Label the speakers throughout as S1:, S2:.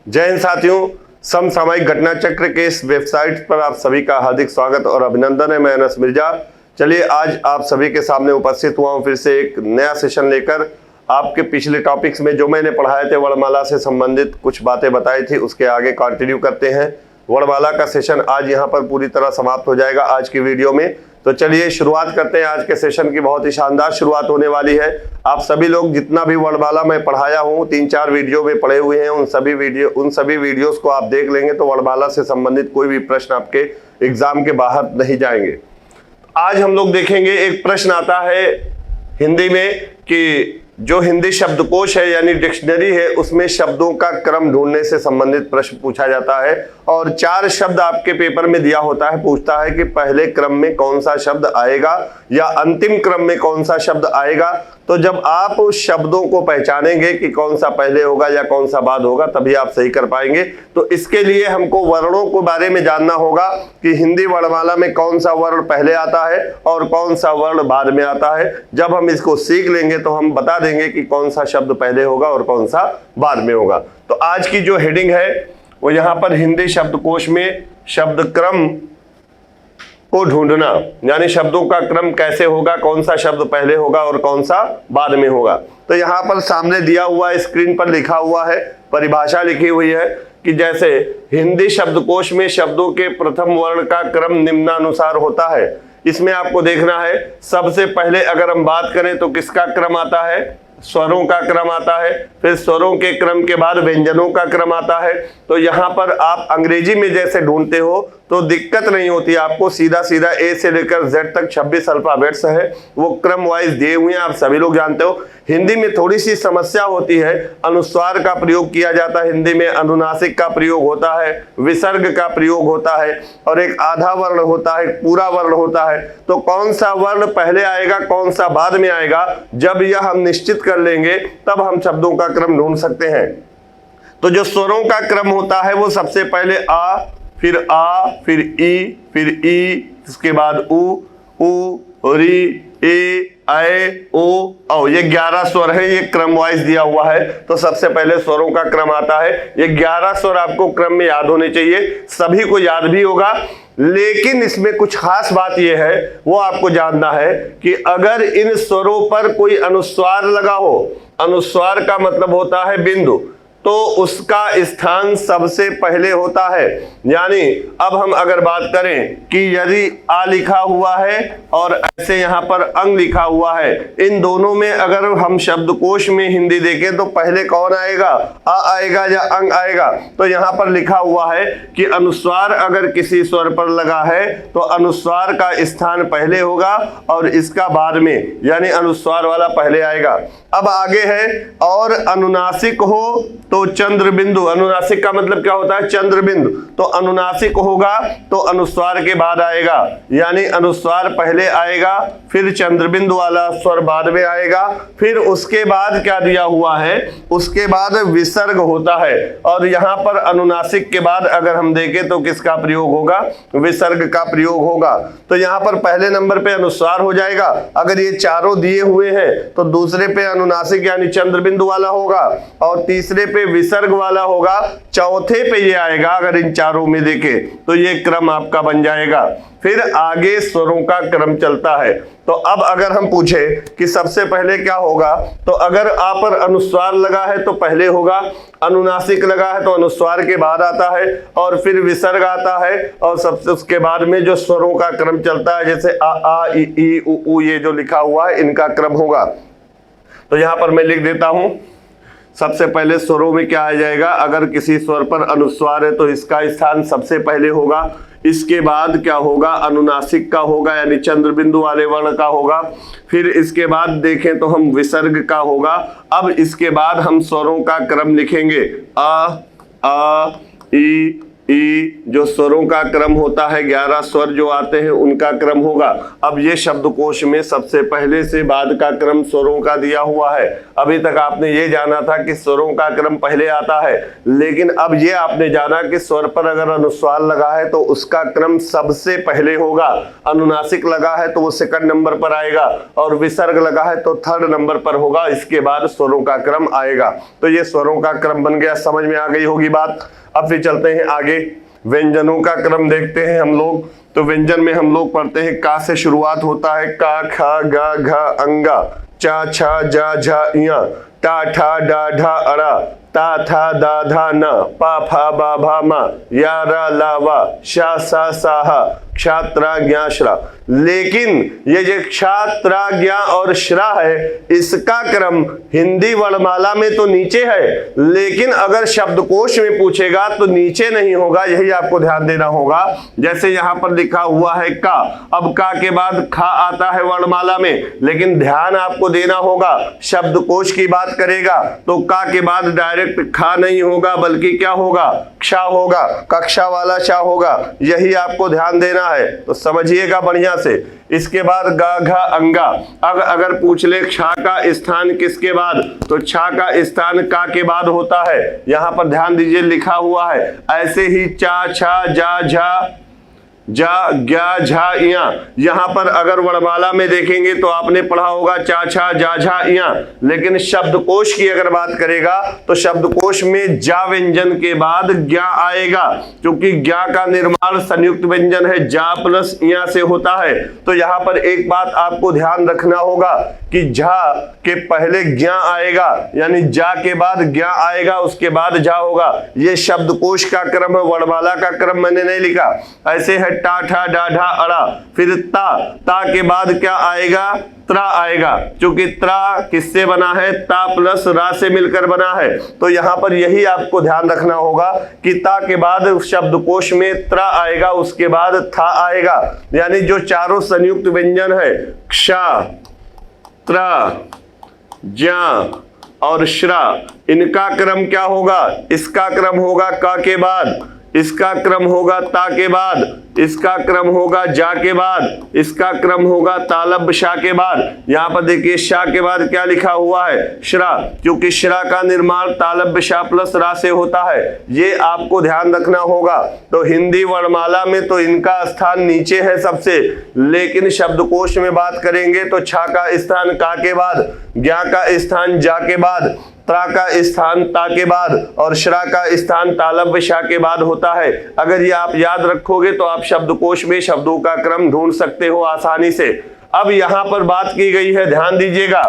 S1: जय हिंद साथियों, समसामयिक घटना चक्र के इस वेबसाइट पर आप सभी का हार्दिक स्वागत और अभिनंदन है। मैं अनस मिर्जा। चलिए आज आप सभी के सामने उपस्थित हुआ हूं फिर से एक नया सेशन लेकर। आपके पिछले टॉपिक्स में जो मैंने पढ़ाए थे, वर्णमाला से संबंधित कुछ बातें बताई थी, उसके आगे कंटिन्यू करते हैं। वर्णमाला का सेशन आज यहाँ पर पूरी तरह समाप्त हो जाएगा आज की वीडियो में। तो चलिए शुरुआत करते हैं आज के सेशन की। बहुत ही शानदार शुरुआत होने वाली है। आप सभी लोग जितना भी वर्णमाला मैं पढ़ाया हूँ, 3-4 वीडियो में पढ़े हुए हैं, उन सभी वीडियोस को आप देख लेंगे तो वर्णमाला से संबंधित कोई भी प्रश्न आपके एग्जाम के बाहर नहीं जाएंगे। आज हम लोग देखेंगे, एक प्रश्न आता है हिंदी में कि जो हिंदी शब्दकोश है यानी डिक्शनरी है, उसमें शब्दों का क्रम ढूंढने से संबंधित प्रश्न पूछा जाता है और 4 शब्द आपके पेपर में दिया होता है। पूछता है कि पहले क्रम में कौन सा शब्द आएगा या अंतिम क्रम में कौन सा शब्द आएगा। तो जब आप उस शब्दों को पहचानेंगे कि कौन सा पहले होगा या कौन सा बाद होगा, तभी आप सही कर पाएंगे। तो इसके लिए हमको वर्णों के बारे में जानना होगा कि हिंदी वर्णमाला में कौन सा वर्ण पहले आता है और कौन सा वर्ण बाद में आता है। जब हम इसको सीख लेंगे तो हम बता देंगे कि कौन सा शब्द पहले होगा और कौन सा बाद में होगा। तो आज की जो हेडिंग है वो यहाँ पर हिंदी शब्दकोश में शब्द क्रम को ढूंढना, यानी शब्दों का क्रम कैसे होगा, कौन सा शब्द पहले होगा और कौन सा बाद में होगा। तो यहाँ पर सामने दिया हुआ है, स्क्रीन पर लिखा हुआ है, परिभाषा लिखी हुई है कि जैसे हिंदी शब्दकोश में शब्दों के प्रथम वर्ण का क्रम निम्नानुसार होता है। इसमें आपको देखना है, सबसे पहले अगर हम बात करें तो किसका क्रम आता है? स्वरों का क्रम आता है। फिर स्वरों के क्रम के बाद व्यंजनों का क्रम आता है। तो यहाँ पर आप अंग्रेजी में जैसे ढूंढते हो तो दिक्कत नहीं होती, आपको सीधा सीधा ए से लेकर जेड तक 26 अल्फाबेट्स है, वो क्रम वाइज दिए हुए हैं, आप सभी लोग जानते हो। हिंदी में थोड़ी सी समस्या होती है, अनुस्वार का प्रयोग किया जाता है हिंदी में, अनुनासिक का प्रयोग होता है, विसर्ग का प्रयोग होता है और एक आधा वर्ण होता है, पूरा वर्ण होता है। तो कौन सा वर्ण पहले आएगा, कौन सा बाद में आएगा, जब यह हम निश्चित कर लेंगे तब हम शब्दों का क्रम ढूंढ सकते हैं। तो जो स्वरों का क्रम होता है वो सबसे पहले आ, फिर फिर ई, इसके बाद उ, री, ए, ऐ, ओ, औ। ये 11 स्वर है, ये क्रम वाइज दिया हुआ है। तो सबसे पहले स्वरों का क्रम आता है। ये 11 स्वर आपको क्रम में याद होने चाहिए, सभी को याद भी होगा। लेकिन इसमें कुछ खास बात यह है, वो आपको जानना है कि अगर इन स्वरों पर कोई अनुस्वार लगा हो, अनुस्वार का मतलब होता है बिंदु, तो उसका स्थान सबसे पहले होता है। यानी अब हम अगर बात करें कि यदि आ लिखा हुआ है और ऐसे यहाँ पर अंग लिखा हुआ है, इन दोनों में अगर हम शब्दकोश में हिंदी देखें तो पहले कौन आएगा? आ आएगा या अंग आएगा? तो यहाँ पर लिखा हुआ है कि अनुस्वार अगर किसी स्वर पर लगा है तो अनुस्वार का स्थान पहले होगा और इसका बाद में, यानी अनुस्वार वाला पहले आएगा। अब आगे है, और अनुनासिक हो तो चंद्र बिंदु। अनुनासिक का मतलब क्या होता है? चंद्र बिंदु। तो अनुनासिक होगा तो अनुस्वार के बाद आएगा, यानी अनुस्वार पहले आएगा, फिर चंद्र बिंदु वाला स्वर बाद में आएगा। फिर उसके बाद क्या दिया हुआ है? उसके बाद विसर्ग होता है। और यहाँ पर अनुनासिक के बाद अगर हम देखें तो किसका प्रयोग होगा? विसर्ग का प्रयोग होगा। तो यहाँ पर पहले नंबर पे अनुस्वार हो जाएगा। अगर ये चारों दिए हुए हैं तो दूसरे पे अनुनासिक यानी चंद्र बिंदु वाला होगा और तीसरे पे विसर्ग वाला होगा, चौथे पे ये आएगा। अगर इन चारों में देखें तो ये क्रम आपका बन जाएगा। फिर आगे स्वरों का क्रम चलता है। तो अब अगर हम पूछे कि सबसे पहले क्या होगा, तो अगर आ पर अनुस्वार लगा है तो पहले होगा, अनुनासिक लगा है तो अनुस्वार के बाद आता है और फिर विसर्ग आता है और सबसे उसके बाद में जो स्वरों का क्रम चलता है, जैसे आ, ई, उ, ये जो लिखा हुआ है, इनका क्रम होगा। तो यहाँ पर मैं लिख देता हूं, सबसे पहले स्वरों में क्या आ जाएगा? अगर किसी स्वर पर अनुस्वार है तो इसका स्थान सबसे पहले होगा। इसके बाद क्या होगा? अनुनासिक का होगा, यानी चंद्र बिंदु वाले वर्ण का होगा। फिर इसके बाद देखें तो हम विसर्ग का होगा। अब इसके बाद हम स्वरों का क्रम लिखेंगे, आ, ई, ई, जो स्वरों का क्रम होता है 11 स्वर जो आते हैं उनका क्रम होगा। अब ये शब्दकोश में सबसे पहले से बाद का क्रम स्वरों का दिया हुआ है। अभी तक आपने ये जाना था कि स्वरों का क्रम पहले आता है, लेकिन अब ये आपने जाना कि स्वर पर अगर अनुस्वार लगा है तो उसका क्रम सबसे पहले होगा, अनुनासिक लगा है तो वो सेकंड नंबर पर आएगा, और विसर्ग लगा है तो थर्ड नंबर पर होगा। इसके बाद स्वरों का क्रम आएगा। तो ये स्वरों का क्रम बन गया, समझ में आ गई होगी बात। अब फिर चलते हैं आगे, व्यंजनों का क्रम देखते हैं हम लोग। तो व्यंजन में हम लोग पढ़ते हैं का से शुरुआत होता है, का, खा, गा, घा, अंगा, चा, छा, जा, झा, इया, टा, ठा, डा, ढा, अड़ा, ता, था, दा, धा, ना, पा, फा, बा, भा, मा, या, रा, ला, वा, शा, सा, सा, हा, क्षात्रा, ज्ञा, श्रा। लेकिन ये जो क्षात्रा, ज्ञा और श्रा है, इसका क्रम हिंदी वर्णमाला में तो नीचे है, लेकिन अगर शब्दकोश में पूछेगा तो नीचे नहीं होगा। यही आपको ध्यान देना होगा। जैसे यहां पर लिखा हुआ है का, अब का के बाद खा आता है वर्णमाला में, लेकिन ध्यान आपको देना होगा, शब्दकोश की बात करेगा तो का के बाद डायरेक्ट खा नहीं होगा, बल्कि क्या होगा,क्षा होगा, कक्षा वाला शा होगा। यही आपको ध्यान देना है, तो समझिएगा बढ़िया से। इसके बाद गा, घा, अंगा। अगर पूछ ले क्षा का स्थान किसके बाद, तो क्षा का स्थान का के बाद होता है। यहां पर ध्यान दीजिए, लिखा हुआ है। ऐसे ही चा, छा, जा, झा, जा, ज्ञा, झा, इया। यहां पर अगर वर्णमाला में देखेंगे तो आपने पढ़ा होगा चा, छा, जा, झा, इया, लेकिन शब्दकोश की अगर बात करेगा तो शब्दकोश में जा व्यंजन के बाद ज्ञा आएगा, क्योंकि ज्ञा का निर्माण संयुक्त व्यंजन है, जा प्लस इया से होता है। तो यहां पर एक बात आपको ध्यान रखना होगा कि झा के पहले ज्ञा आएगा, यानी जा के बाद ज्ञा आएगा, उसके बाद झा होगा। ये शब्दकोश का क्रम है, वर्णमाला का क्रम मैंने नहीं लिखा। ऐसे है टा, ठा, डा, ढा, अड़ा, फिर ता के बाद क्या आएगा, त्रा आएगा, क्योंकि त्रा किससे बना है, ता प्लस रा से मिलकर बना है। तो यहां पर यही आपको ध्यान रखना होगा कि ता के बाद शब्दकोश में त्रा आएगा, उसके बाद था आएगा। यानी जो चारों संयुक्त व्यंजन है, क्षा, त्रा, ज्ञा और श्रा, इनका क्रम क्या होगा, इसका क्रम होगा का के बाद, इसका क्रम होगा ता के बाद, इसका क्रम होगा जा के बाद, इसका क्रम होगा तालब शा के बाद। यहां पर देखिए शा के बाद क्या लिखा हुआ है, श्रा, क्योंकि श्रा का निर्माण तालब शा प्लस रा से होता है। ये आपको ध्यान रखना होगा। तो हिंदी वर्णमाला में तो इनका स्थान नीचे है सबसे, लेकिन शब्दकोश में बात करेंगे तो छा का स्थान का के बाद, ज्ञा का स्थान जा के बाद, त्रा का स्थान ता के बाद और श्रा का स्थान तालब शा के बाद होता है। अगर ये आप याद रखोगे तो आप शब्दकोश में शब्दों का क्रम ढूंढ सकते हो आसानी से। अब यहां पर बात की गई है, ध्यान दीजिएगा,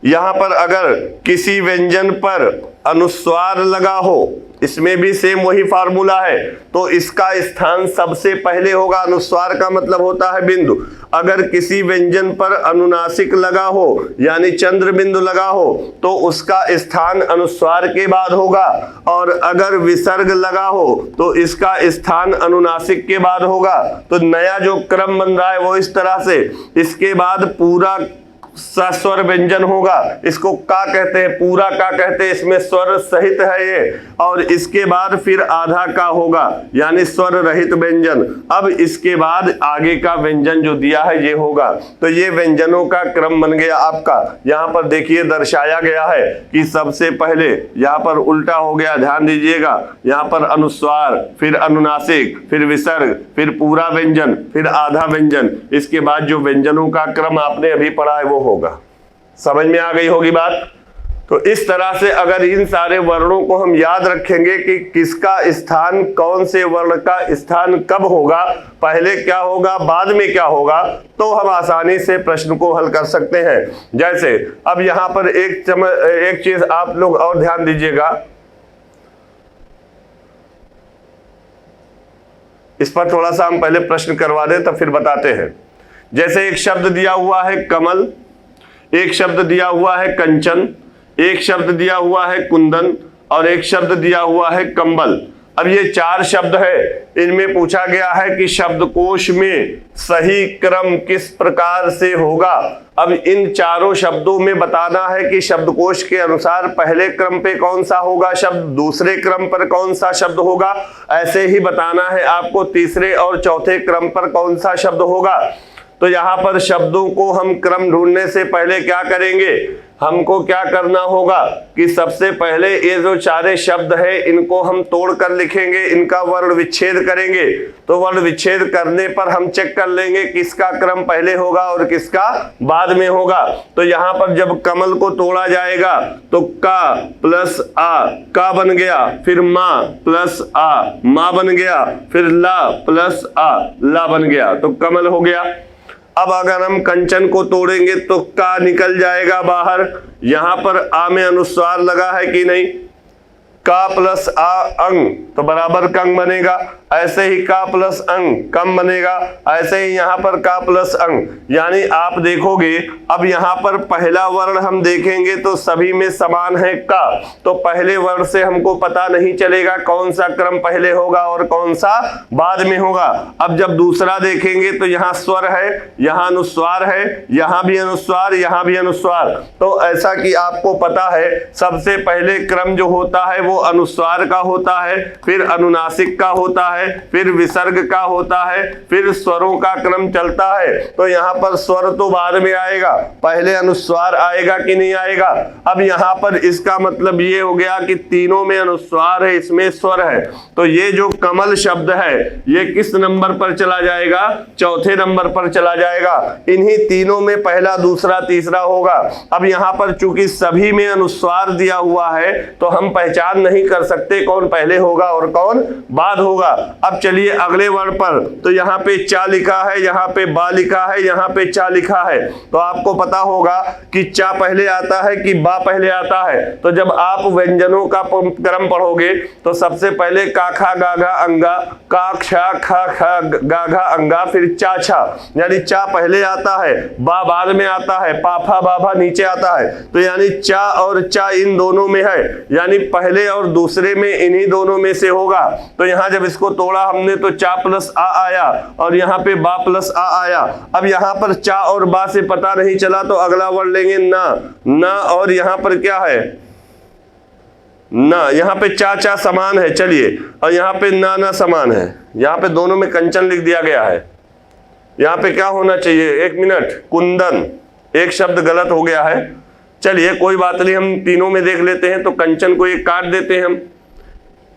S1: यहां पर अगर किसी व्यंजन पर अनुस्वार लगा हो, इसमें भी सेम वही फार्मूला है, तो इसका स्थान सबसे पहले होगा। अनुस्वार का मतलब होता है बिंदु। अगर किसी व्यंजन पर अनुनासिक लगा हो, यानी चंद्र बिंदु लगा हो, तो उसका स्थान अनुस्वार के बाद होगा, और अगर विसर्ग लगा हो तो इसका स्थान अनुनासिक के बाद होगा। तो नया जो क्रम बन रहा है वो इस तरह से, इसके बाद पूरा सस्वर व्यंजन होगा, इसको का कहते हैं, पूरा का कहते हैं, इसमें स्वर सहित है ये, और इसके बाद फिर आधा का होगा, यानी स्वर रहित व्यंजन। अब इसके बाद आगे का व्यंजन जो दिया है ये होगा। तो ये व्यंजनों का क्रम बन गया आपका। यहाँ पर देखिए दर्शाया गया है कि सबसे पहले यहाँ पर उल्टा हो गया, ध्यान दीजिएगा, यहाँ पर अनुस्वार, फिर अनुनासिक, फिर विसर्ग, फिर पूरा व्यंजन, फिर आधा व्यंजन। इसके बाद जो व्यंजनों का क्रम आपने अभी पढ़ा है वो होगा। समझ में आ गई होगी बात। तो इस तरह से अगर इन सारे वर्णों को हम याद रखेंगे कि किसका स्थान, कौन से वर्ण का स्थान कब होगा, पहले क्या होगा, बाद में क्या होगा, तो हम आसानी से प्रश्न को हल कर सकते हैं। जैसे अब यहां पर एक चीज आप लोग और ध्यान दीजिएगा, इस पर थोड़ा सा हम पहले प्रश्न करवा दें तब फिर बताते हैं। जैसे एक शब्द दिया हुआ है कमल, एक शब्द दिया हुआ है कंचन, एक शब्द दिया हुआ है कुंदन और एक शब्द दिया हुआ है कंबल। अब ये 4 शब्द है, इनमें पूछा गया है कि शब्दकोश में सही क्रम किस प्रकार से होगा। अब इन चारों शब्दों में बताना है कि शब्दकोश के अनुसार पहले क्रम पे कौन सा होगा शब्द, दूसरे क्रम पर कौन सा शब्द होगा, ऐसे ही बताना है आपको तीसरे और चौथे क्रम पर कौन सा शब्द होगा। तो यहाँ पर शब्दों को हम क्रम ढूंढने से पहले क्या करेंगे, हमको क्या करना होगा कि सबसे पहले ये जो चारे शब्द है इनको हम तोड़ कर लिखेंगे, इनका वर्ण विच्छेद करेंगे। तो वर्ण विच्छेद करने पर हम चेक कर लेंगे किसका क्रम पहले होगा और किसका बाद में होगा। तो यहाँ पर जब कमल को तोड़ा जाएगा तो का प्लस आ का बन गया, फिर माँ प्लस आ माँ बन गया, फिर ला प्लस आ ला बन गया, तो कमल हो गया। अब अगर हम कंचन को तोड़ेंगे तो का निकल जाएगा बाहर। यहां पर आ में अनुस्वार लगा है कि नहीं, का प्लस आ अंग तो बराबर कंग बनेगा, ऐसे ही का प्लस अंग कम बनेगा, ऐसे ही यहां पर का प्लस अंग। यानी आप देखोगे अब यहां पर पहला वर्ण हम देखेंगे तो सभी में समान है का, तो पहले वर्ण से हमको पता नहीं चलेगा कौन सा क्रम पहले होगा और कौन सा बाद में होगा। अब जब दूसरा देखेंगे तो यहाँ स्वर है, यहाँ अनुस्वार है, यहाँ भी अनुस्वार, यहाँ भी अनुस्वार। तो ऐसा कि आपको पता है सबसे पहले क्रम जो होता है वो अनुस्वार का होता है, फिर अनुनासिक का होता है, फिर विसर्ग का होता है, फिर स्वरों का क्रम चलता है। तो यहाँ पर स्वर तो बाद में आएगा, पहले अनुस्वार आएगा कि नहीं आएगा। अब यहाँ पर इसका मतलब ये हो गया कि तीनों में अनुस्वार है, इसमें स्वर है। तो ये जो कमल शब्द है ये किस नंबर पर चला जाएगा, चौथे नंबर पर चला जाएगा। इन्हीं तीनों में पहला दूसरा तीसरा होगा। अब यहाँ पर चूंकि सभी में अनुस्वार दिया हुआ है तो हम पहचान नहीं कर सकते कौन पहले होगा और कौन बाद होगा। अब चलिए अगले वर्ण पर, तो यहाँ पे चा लिखा है, यहाँ पे बा लिखा है, यहाँ पे चा लिखा है। तो आपको पता होगा कि चा पहले आता है कि बा पहले आता है। तो जब आप व्यंजनों का क्रम पढ़ोगे तो सबसे पहले का खा गा घा अंगा, का क्षा खा खा गा घा अंगा, फिर चा छा, यानी चा पहले आता है, बा बाद में आता है, पाफा बाभा नीचे आता है। तो यानी चा और चा इन दोनों में है, यानी पहले और दूसरे में इन्हीं दोनों में से होगा। तो यहाँ जब इसको तोड़ा हमने तो चा प्लस आ आया और यहाँ पे बा प्लस आ आया। अब यहाँ पर चा और बा से पता नहीं चला तो अगला वर्ण लेंगे ना, ना, और यहाँ पर क्या है ना, यहाँ पे चा चा समान है चलिए, और यहाँ पे ना ना समान है। यहाँ पे दोनों में कंचन लिख दिया गया है। यहाँ पे क्या होना चाहिए, एक मिनट, कुंदन, एक शब्द गलत हो गया है। चलिए कोई बात नहीं, हम तीनों में देख लेते हैं। तो कंचन को एक काट देते हैं हम,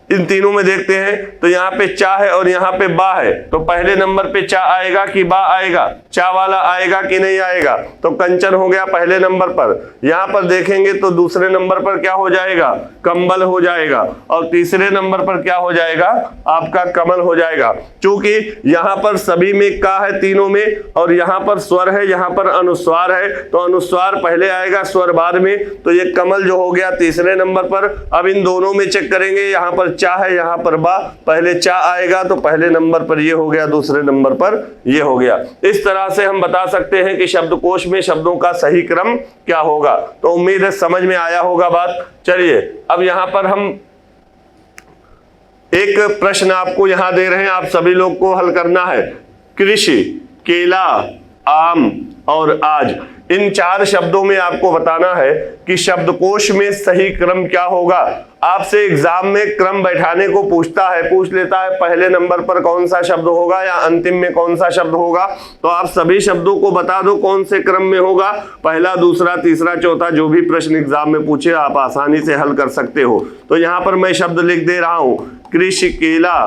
S1: इन तीनों में देखते हैं। तो यहाँ पे चा है और यहाँ पे बा है, तो पहले नंबर पे चा आएगा कि बा आएगा, चा वाला आएगा कि नहीं आएगा। तो कंचन हो गया पहले नंबर पर। यहाँ पर देखेंगे तो दूसरे नंबर पर क्या हो जाएगा, कंबल हो जाएगा, और तीसरे नंबर पर क्या हो जाएगा, आपका कमल हो जाएगा। क्योंकि यहाँ पर सभी में का है तीनों में, और यहाँ पर स्वर है, यहाँ पर अनुस्वार है, तो अनुस्वार पहले आएगा स्वर बाद में। तो ये कमल जो हो गया तीसरे नंबर पर। अब इन दोनों में चेक करेंगे, यहाँ पर चा है, यहाँ पर बा, पहले चा आएगा तो पहले नंबर पर ये हो गया, दूसरे नंबर पर ये हो गया। इस तरह से हम बता सकते हैं कि शब्दकोश में शब्दों का सही क्रम क्या होगा। तो उम्मीद है समझ में आया होगा बात। चलिए अब यहाँ पर हम एक प्रश्न आपको यहां दे रहे हैं, आप सभी लोग को हल करना है। कृषि, केला, आम और आज, इन 4 शब्दों में आपको बताना है कि शब्दकोश में सही क्रम क्या होगा। आपसे एग्जाम में क्रम बैठाने को पूछता है, पूछ लेता है पहले नंबर पर कौन सा शब्द होगा या अंतिम में कौन सा शब्द होगा। तो आप सभी शब्दों को बता दो कौन से क्रम में होगा, पहला, दूसरा, तीसरा, चौथा, जो भी प्रश्न एग्जाम में पूछे आप आसानी से हल कर सकते हो। तो यहाँ पर मैं शब्द लिख दे रहा हूं, कृषि, केला,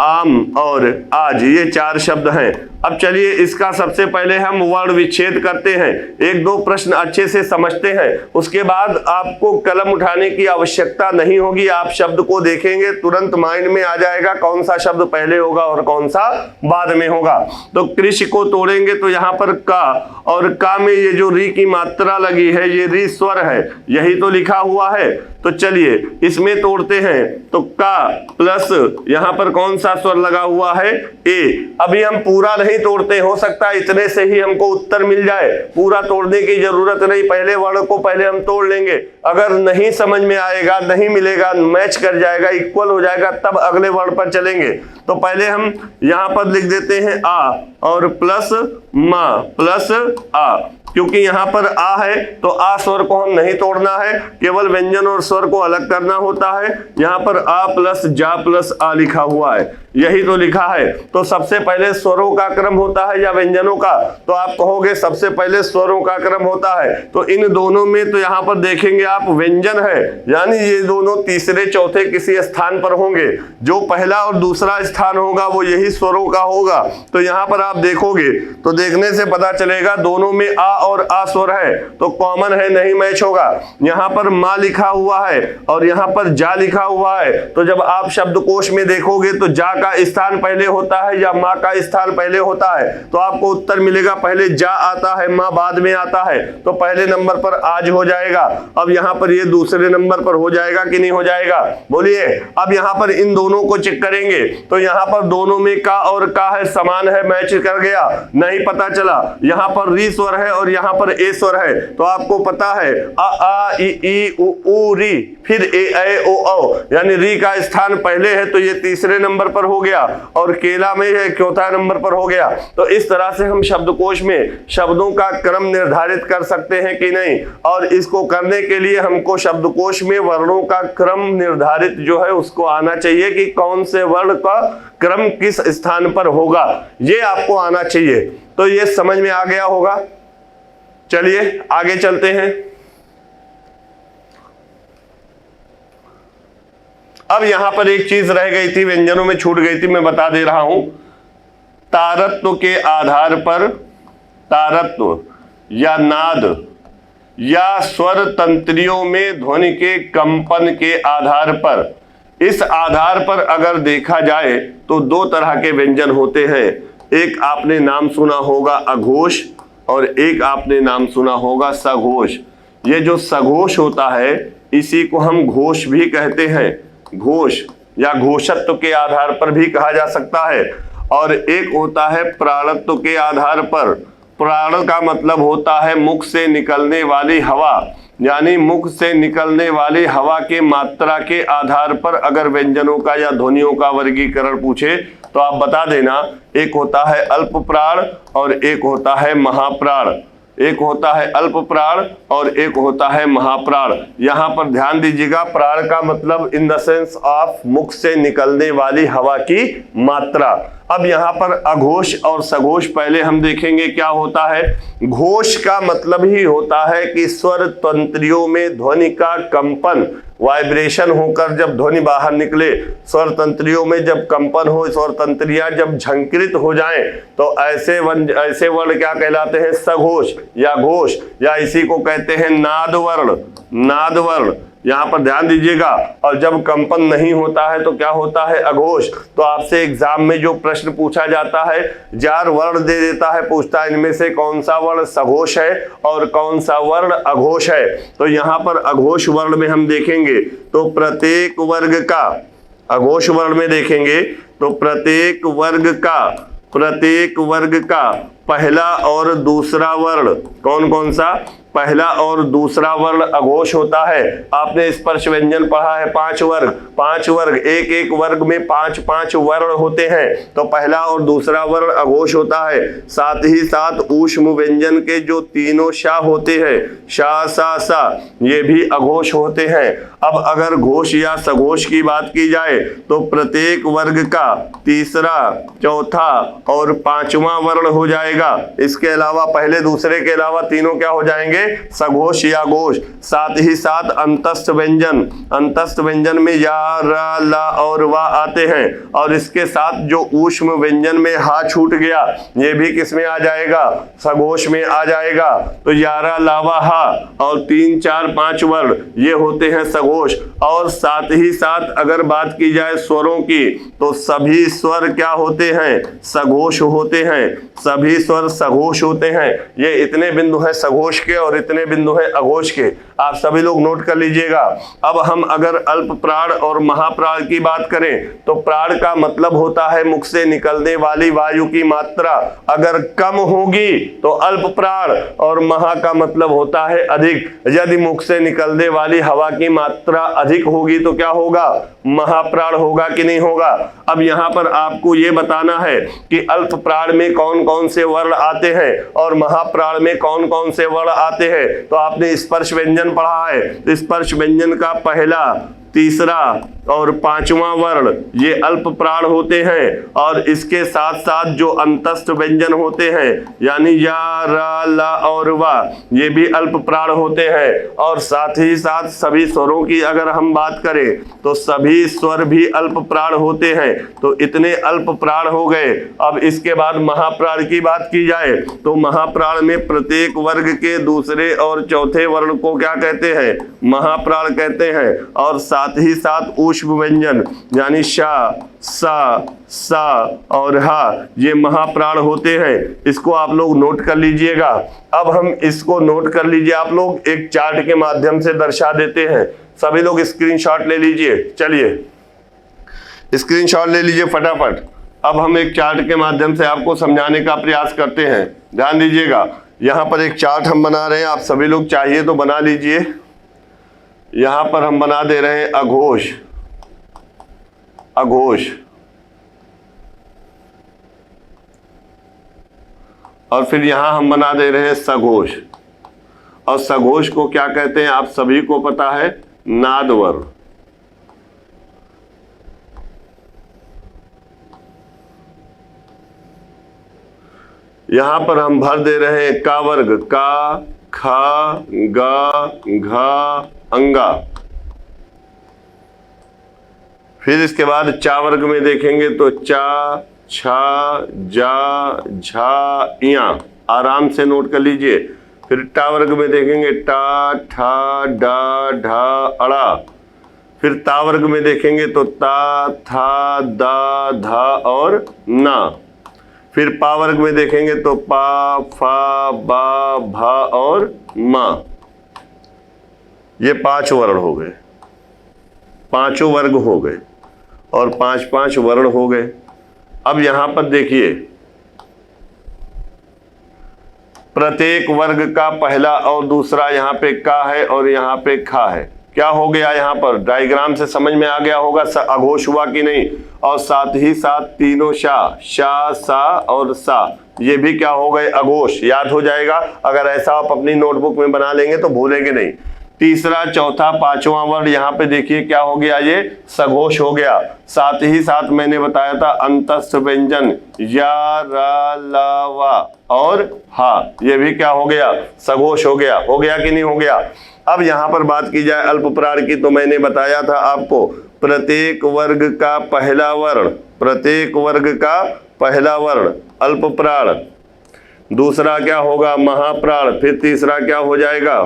S1: आम और आज, ये 4 शब्द हैं। अब चलिए इसका सबसे पहले हम वर्ण विच्छेद करते हैं, 1-2 प्रश्न अच्छे से समझते हैं, उसके बाद आपको कलम उठाने की आवश्यकता नहीं होगी। आप शब्द को देखेंगे तुरंत माइंड में आ जाएगा कौन सा शब्द पहले होगा और कौन सा बाद में होगा। तो कृषि को तोड़ेंगे तो यहाँ पर का, और का में ये जो री की मात्रा लगी है ये री स्वर है, यही तो लिखा हुआ है। तो चलिए इसमें तोड़ते हैं, तो का प्लस यहाँ पर कौन सा स्वर लगा हुआ है, ए। अभी हम पूरा नहीं नहीं तोड़ते, हो सकता है इतने से ही हमको उत्तर मिल जाए, पूरा तोड़ने की जरूरत नहीं, पहले वर्ण को पहले हम तोड़ लेंगे। अगर नहीं समझ में आएगा, नहीं मिलेगा, मैच कर जाएगा, इक्वल हो जाएगा, तब अगले वर्ण पर चलेंगे। तो पहले हम यहां पर लिख देते हैं आ और प्लस मा प्लस आ, क्योंकि यहां पर आ है तो आ स्वर को हम नहीं तोड़ना है, केवल व्यंजन और स्वर को अलग करना होता है। यहां पर आ प्लस जा प्लस आ लिखा हुआ है, यही तो लिखा है। तो सबसे पहले स्वरों का क्रम होता है या व्यंजनों का? तो आप कहोगे सबसे पहले स्वरों का क्रम होता है। तो इन दोनों में तो यहां पर देखेंगे आप व्यंजन है, यानी ये दोनों तीसरे चौथे किसी स्थान पर होंगे। जो पहला और दूसरा स्थान होगा वो यही स्वरों का होगा। तो यहां पर आप देखोगे तो देखने से पता चलेगा दोनों में आ और आ स्वर है, तो कॉमन है, नहीं मैच होगा। यहां पर मा लिखा हुआ है और यहां पर जा लिखा हुआ है, तो जब आप शब्दकोश में देखोगे तो जा का स्थान पहले होता है या माँ का स्थान पहले होता है, तो आपको उत्तर मिलेगा पहले जा आता है, माँ बाद में आता है, तो पहले नंबर पर आज हो जाएगा। अब यहाँ पर ये दूसरे नंबर पर हो जाएगा कि नहीं हो जाएगा, बोलिए। अब यहाँ पर इन दोनों को चेक करेंगे तो यहाँ पर दोनों में का और का है, समान है, मैच कर गया, नहीं पता चला। यहाँ पर री स्वर है और यहाँ पर ए स्वर है, तो आपको पता है आ ई उ री, फिर ए ओ औ, यानी री का स्थान पहले है तो ये तीसरे नंबर पर हो गया और केला में ये चौथा नंबर पर हो गया। तो इस तरह से हम शब्दकोश में शब्दों का क्रम निर्धारित कर सकते हैं कि नहीं, और इसको करने के लिए हमको शब्दकोश में वर्णों का क्रम निर्धारित जो है उसको आना चाहिए कि कौन से वर्ण का क्रम किस स्थान पर होगा, ये आपको आना चाहिए। तो ये समझ में आ गया होगा। चलिए आगे चलते हैं। अब यहां पर एक चीज रह गई थी, व्यंजनों में छूट गई थी, मैं बता दे रहा हूं। तारत्व के आधार पर, तारत्व या नाद या स्वर तंत्रियों में ध्वनि के कंपन के आधार पर, इस आधार पर अगर देखा जाए तो दो तरह के व्यंजन होते हैं। एक आपने नाम सुना होगा अघोष और एक आपने नाम सुना होगा सघोष। ये जो सघोष होता है इसी को हम घोष भी कहते हैं, घोष या घोषत्व के आधार पर भी कहा जा सकता है। और एक होता है प्राणत्व के आधार पर। प्राण का मतलब होता है मुख से निकलने वाली हवा, यानी मुख से निकलने वाली हवा के मात्रा के आधार पर अगर व्यंजनों का या ध्वनियों का वर्गीकरण पूछे तो आप बता देना, एक होता है अल्प प्राण और एक होता है महाप्राण। एक होता है अल्प प्राण और एक होता है महाप्राण। यहां पर ध्यान दीजिएगा, प्राण का मतलब इन द सेंस ऑफ मुख से निकलने वाली हवा की मात्रा। अब यहाँ पर अघोष और सघोष पहले हम देखेंगे क्या होता है। घोष का मतलब ही होता है कि स्वर तंत्रियों में ध्वनि का कंपन, वाइब्रेशन होकर जब ध्वनि बाहर निकले, स्वर तंत्रियों में जब कंपन हो, स्वर तंत्रियां जब झंकृत हो जाएं, तो ऐसे वर्ण क्या कहलाते हैं, सघोष या घोष, या इसी को कहते हैं नाद वर्ण। नाद वर्ण यहाँ पर ध्यान दीजिएगा। और जब कंपन नहीं होता है तो क्या होता है, अघोष। तो आपसे एग्जाम में जो प्रश्न पूछा जाता है, 4 वर्ण दे देता है, पूछता है इनमें से कौन सा वर्ण सघोष है और कौन सा वर्ण अघोष है। तो यहाँ पर अघोष वर्ण में हम देखेंगे तो प्रत्येक वर्ग का, अघोष वर्ण में देखेंगे तो प्रत्येक वर्ग का पहला और दूसरा वर्ण, कौन कौन सा, पहला और दूसरा वर्ण अघोष होता है। आपने स्पर्श व्यंजन पढ़ा है, 5 वर्ग, एक एक वर्ग में 5 वर्ण होते हैं, तो पहला और दूसरा वर्ण अघोष होता है। साथ ही साथ ऊष्म व्यंजन के जो तीनों शा होते हैं, शा सा सा, ये भी अघोष होते हैं। अब अगर घोष या सघोष की बात की जाए तो प्रत्येक वर्ग का तीसरा, चौथा और 5वां वर्ण हो जाएगा। इसके अलावा पहले दूसरे के अलावा तीनों क्या हो जाएंगे, सघोष या घोष। साथ ही साथ अंतस्थ व्यंजन में या, रा, ला और वा आते हैं, और इसके साथ जो ऊष्म व्यंजन में हा छूट गया, ये भी किस में आ जाएगा, सघोष में आ जाएगा। तो यारा, लावा, हा और 3, 4, 5 वर्ण ये होते हैं सघोष। और साथ ही साथ अगर बात की जाए स्वरों की तो सभी स्वर क्या होते हैं, सघोष होते हैं, सभी स्वर सघोष होते हैं। ये इतने बिंदु हैं सघोष के और इतने बिंदु हैं अघोष के। आप सभी लोग नोट कर लीजिएगा। अब हम अगर अल्प प्राण और महाप्राण की बात करें तो प्राण का मतलब होता है मुख से निकलने वाली वायु की मात्रा अगर कम होगी तो अल्प प्राण, और महा का मतलब होता है अधिक। यदि मुख से निकलने वाली हवा की मात्रा अधिक होगी तो क्या होगा, महाप्राण होगा कि नहीं होगा। अब यहां पर आपको यह बताना है कि अल्प प्राण में कौन कौन से वर्ण आते हैं और महाप्राण में कौन कौन से वर्ण आते हैं। तो आपने स्पर्श व्यंजन पढ़ा है, स्पर्श व्यंजन का पहला, तीसरा और पांचवा वर्ण ये अल्प प्राण होते हैं, और इसके साथ साथ जो अंतस्थ व्यंजन होते हैं यानी या, रा, ला और वा ये भी अल्प प्राण होते हैं। और साथ ही साथ सभी स्वरों की अगर हम बात करें तो सभी स्वर भी अल्प प्राण होते हैं। तो इतने अल्प प्राण हो गए। अब इसके बाद महाप्राण की बात की जाए तो महाप्राण में प्रत्येक वर्ग के दूसरे और चौथे वर्ण को क्या कहते हैं, महाप्राण कहते हैं। और साथ ही साथ ऊष्म व्यंजन यानी शा, सा, सा और हा ये महाप्राण होते हैं। इसको आप लोग नोट कर लीजिएगा। अब हम इसको नोट कर लीजिए, आप लोग एक चार्ट के माध्यम से दर्शा देते हैं। सभी लोग स्क्रीनशॉट ले लीजिए, चलिए स्क्रीनशॉट ले लीजिए फटाफट। अब हम एक चार्ट के माध्यम से आपको समझाने का प्रयास करते हैं। ध्यान दीजिएगा, यहाँ पर एक चार्ट हम बना रहे हैं, आप सभी लोग चाहिए तो बना लीजिए। यहां पर हम बना दे रहे हैं अघोष, अघोष, और फिर यहां हम बना दे रहे हैं सघोष। और सघोष को क्या कहते हैं आप सभी को पता है, नाद वर्ण। यहां पर हम भर दे रहे हैं का वर्ग, का, खा, गा, घा, अंगा। फिर इसके बाद चा वर्ग में देखेंगे तो चा, छा, जा, झा, इया। आराम से नोट कर लीजिए। फिर टा वर्ग में देखेंगे टा, ठा, डा, ढा, अड़ा। फिर ता वर्ग में देखेंगे तो ता, था, दा, धा और ना। फिर पा वर्ग में देखेंगे तो पा, फा, बा, भा और मा। ये 5 वर्ण हो गए, पांचों वर्ग हो गए और 5-5 वर्ण हो गए। अब यहां पर देखिए, प्रत्येक वर्ग का पहला और दूसरा यहाँ पे का है और यहाँ पे खा है। क्या हो गया, यहाँ पर डायग्राम से समझ में आ गया होगा अघोष हुआ कि नहीं। और साथ ही साथ तीनों शा, शा, सा और सा ये भी क्या हो गए, अघोष। याद हो जाएगा, अगर ऐसा आप अपनी नोटबुक में बना लेंगे तो भूलेंगे नहीं। तीसरा, चौथा, पांचवा वर्ण यहाँ पे देखिए क्या हो गया, ये सघोष हो गया। साथ ही साथ मैंने बताया था अंतस्थ व्यंजन या, रा, ला, वा और हा ये भी क्या हो गया, सघोष हो गया। हो गया कि नहीं हो गया। अब यहाँ पर बात की जाए अल्प प्राण की तो मैंने बताया था आपको प्रत्येक वर्ग का पहला वर्ण, प्रत्येक वर्ग का पहला वर्ण अल्प प्राण, दूसरा क्या होगा महाप्राण, फिर तीसरा क्या हो जाएगा,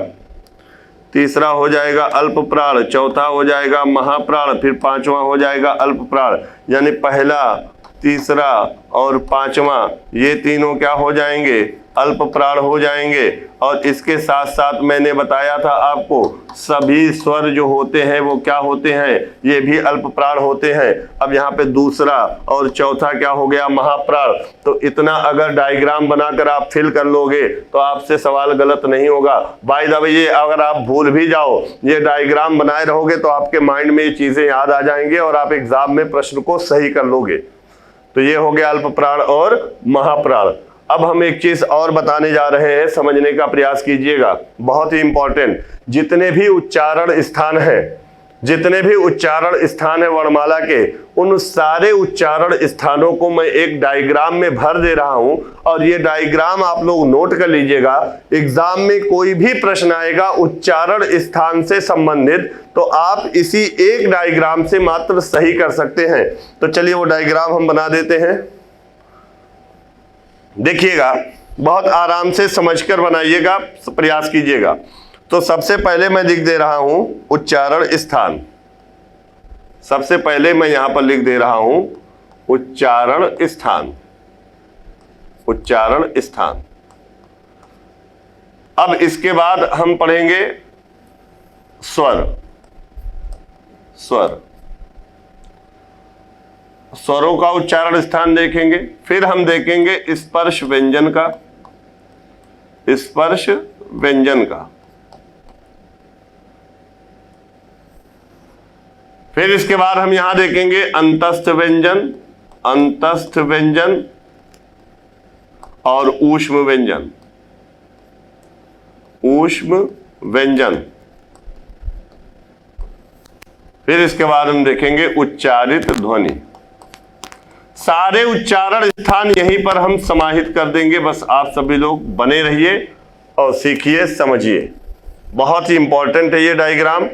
S1: तीसरा हो जाएगा अल्प प्राण, चौथा हो जाएगा महाप्राण, फिर पांचवा हो जाएगा अल्प प्राण। यानी पहला, तीसरा और पांचवा ये तीनों क्या हो जाएंगे, अल्प प्राण हो जाएंगे। और इसके साथ साथ मैंने बताया था आपको सभी स्वर जो होते हैं वो क्या होते हैं, ये भी अल्प प्राण होते हैं। अब यहाँ पे दूसरा और चौथा क्या हो गया, महाप्राण। तो इतना अगर डायग्राम बनाकर आप फिल कर लोगे तो आपसे सवाल गलत नहीं होगा। बाय द वे ये अगर आप भूल भी जाओ, ये डायग्राम बनाए रहोगे तो आपके माइंड में ये चीजें याद आ जाएंगे और आप एग्जाम में प्रश्न को सही कर लोगे। तो ये हो गया अल्प प्राण और महाप्राण। अब हम एक चीज और बताने जा रहे हैं, समझने का प्रयास कीजिएगा, बहुत ही इंपॉर्टेंट। जितने भी उच्चारण स्थान हैं, जितने भी उच्चारण स्थान है वर्णमाला के, उन सारे उच्चारण स्थानों को मैं एक डायग्राम में भर दे रहा हूं और ये डायग्राम आप लोग नोट कर लीजिएगा। एग्जाम में कोई भी प्रश्न आएगा उच्चारण स्थान से संबंधित तो आप इसी एक डायग्राम से मात्र सही कर सकते हैं। तो चलिए वो डायग्राम हम बना देते हैं, देखिएगा, बहुत आराम से समझकर बनाइएगा, प्रयास कीजिएगा। तो सबसे पहले मैं लिख दे रहा हूं उच्चारण स्थान, सबसे पहले मैं यहां पर लिख दे रहा हूं उच्चारण स्थान, उच्चारण स्थान। अब इसके बाद हम पढ़ेंगे स्वर, स्वर, स्वरों का उच्चारण स्थान देखेंगे। फिर हम देखेंगे स्पर्श व्यंजन का, स्पर्श व्यंजन का। फिर इसके बाद हम यहां देखेंगे अंतस्थ व्यंजन, अंतस्थ व्यंजन और ऊष्म व्यंजन, ऊष्म व्यंजन। फिर इसके बाद हम देखेंगे उच्चारित ध्वनि। सारे उच्चारण स्थान यहीं पर हम समाहित कर देंगे। बस आप सभी लोग बने रहिए और सीखिए, समझिए। बहुत ही इंपॉर्टेंट है ये डायग्राम,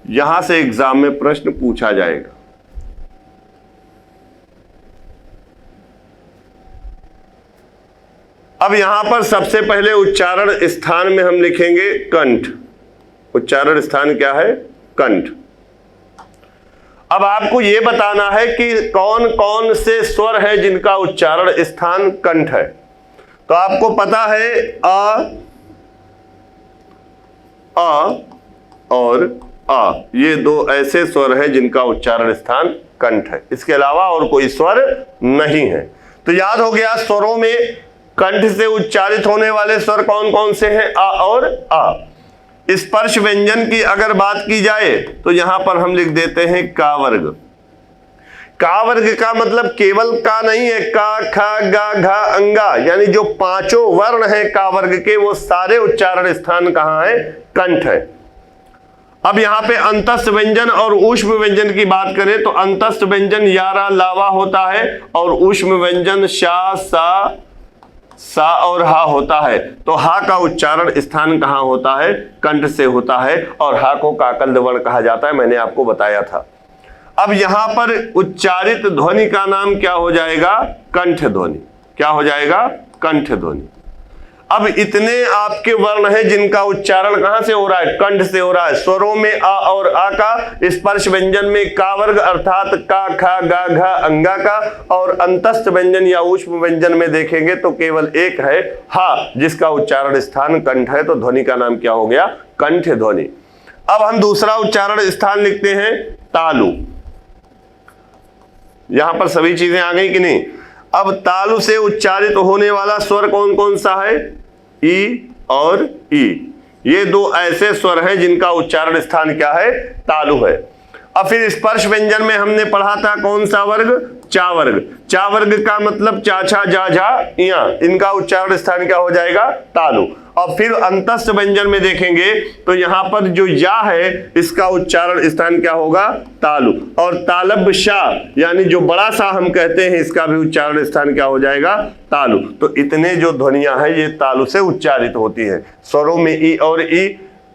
S1: यहां से एग्जाम में प्रश्न पूछा जाएगा। अब यहां पर सबसे पहले उच्चारण स्थान में हम लिखेंगे कंठ। उच्चारण स्थान क्या है? कंठ। अब आपको यह बताना है कि कौन कौन से स्वर है जिनका उच्चारण स्थान कंठ है। तो आपको पता है अ और आ, ये दो ऐसे स्वर हैं जिनका उच्चारण स्थान कंठ है। इसके अलावा और कोई स्वर नहीं है। तो याद हो गया, स्वरों में कंठ से उच्चारित होने वाले स्वर कौन कौन से हैं? आ और आ। स्पर्श व्यंजन की अगर बात की जाए तो यहां पर हम लिख देते हैं का वर्ग। का वर्ग का मतलब केवल का नहीं है, का, खा, गा, घा, अंगा, यानी जो पांचों वर्ण हैं का वर्ग के, वो सारे उच्चारण स्थान कहां है? कंठ है। अब यहां पे अंतस्थ व्यंजन और ऊष्म व्यंजन की बात करें तो अंतस्थ व्यंजन यारा लावा होता है और ऊष्म व्यंजन शा, सा और हा होता है। तो हा का उच्चारण स्थान कहां होता है? कंठ से होता है और हा को काकल्द वर्ण कहा जाता है, मैंने आपको बताया था। अब यहां पर उच्चारित ध्वनि का नाम क्या हो जाएगा? कंठ ध्वनि। क्या हो जाएगा? कंठ ध्वनि। अब इतने आपके वर्ण हैं जिनका उच्चारण कहां से हो रहा है? कंठ से हो रहा है। स्वरों में आ और आ का, स्पर्श व्यंजन में का वर्ग अर्थात का, खा, गा, घा, अंगा का, और अंतस्थ व्यंजन या ऊष्म व्यंजन में देखेंगे तो केवल एक है हा, जिसका उच्चारण स्थान कंठ है। तो ध्वनि का नाम क्या हो गया? कंठ ध्वनि। अब हम दूसरा उच्चारण स्थान लिखते हैं तालु। यहां पर सभी चीजें आ गई कि नहीं? अब तालु से उच्चारित होने वाला स्वर कौन कौन सा है? ई और ई। ये दो ऐसे स्वर हैं जिनका उच्चारण स्थान क्या है? तालु है। अब फिर स्पर्श व्यंजन में हमने पढ़ा था कौन सा वर्ग? चा वर्ग। चा वर्ग का मतलब चा, छा, जा, झा, इया, इनका उच्चारण स्थान क्या हो जाएगा? तालु। और फिर अंतस्थ व्यंजन में देखेंगे तो यहां पर जो या है इसका उच्चारण स्थान क्या होगा? तालु। और तालब शा यानी जो बड़ा सा हम कहते हैं इसका भी उच्चारण स्थान क्या हो जाएगा? तालु। तो इतने जो ध्वनियां हैं ये तालु से उच्चारित होती है। स्वरों में ई और ई,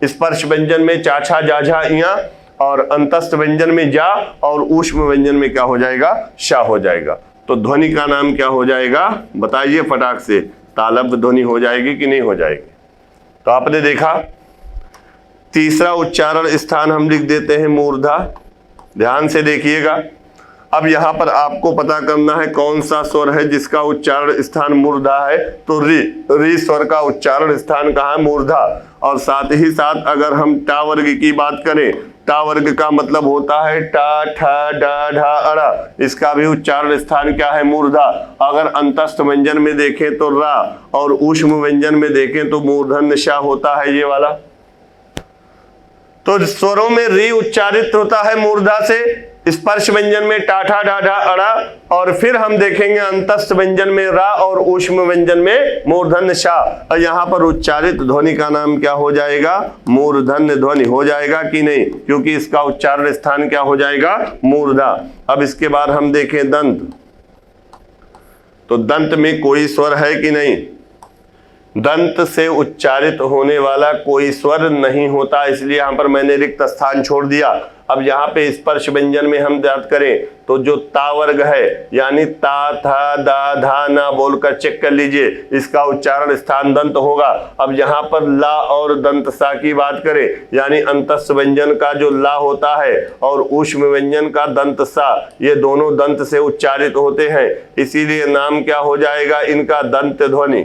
S1: स्पर्श व्यंजन में चा, छा, जा, झा, इया, और अंतस्थ व्यंजन में जा, और ऊष्म व्यंजन में क्या हो जाएगा? शा हो जाएगा। तो ध्वनि का नाम क्या हो जाएगा? बताइए फटाक से। तालब ध्वनि हो जाएगी कि नहीं हो जाएगी? तो आपने देखा तीसरा उच्चारण स्थान हम लिख देते हैं मूर्धा। ध्यान से देखिएगा। अब यहां पर आपको पता करना है कौन सा स्वर है जिसका उच्चारण स्थान मूर्धा है। तो री स्वर का उच्चारण स्थान कहां है? मूर्धा। और साथ ही साथ अगर हम टा वर्ग की बात करें, टा वर्ग का मतलब होता है टा, ठा, डा, ढा, अड़ा, इसका भी उच्चारण स्थान क्या है? मूर्धा। अगर अंतस्थ व्यंजन में देखें तो रा, और ऊष्म व्यंजन में देखें तो मूर्धन्य शा होता है ये वाला। तो स्वरों में री उच्चारित होता है मूर्धा से, स्पर्श व्यंजन में टाठा, डाढ़ा, अड़ा, और फिर हम देखेंगे अंतस्थ व्यंजन में रा और ऊष्म व्यंजन में मूर्धन्य शा। और यहां पर उच्चारित ध्वनि का नाम क्या हो जाएगा? मूर्धन्य ध्वनि हो जाएगा कि नहीं? क्योंकि इसका उच्चारण स्थान क्या हो जाएगा? मूर्धा। अब इसके बाद हम देखें दंत। तो दंत में कोई स्वर है कि नहीं? दंत से उच्चारित होने वाला कोई स्वर नहीं होता, इसलिए यहां पर मैंने रिक्त स्थान छोड़ दिया। अब यहाँ पे स्पर्श व्यंजन में हम बात करें तो जो ता वर्ग है यानी ता, था, दा, धा, ना बोलकर चेक कर लीजिए, इसका उच्चारण स्थान दंत होगा। अब यहाँ पर ला और दंत सा की बात करें यानी अंतस्थ व्यंजन का जो ला होता है और ऊष्म व्यंजन का दंत सा, ये दोनों दंत से उच्चारित होते हैं, इसीलिए नाम क्या हो जाएगा इनका? दंत ध्वनि।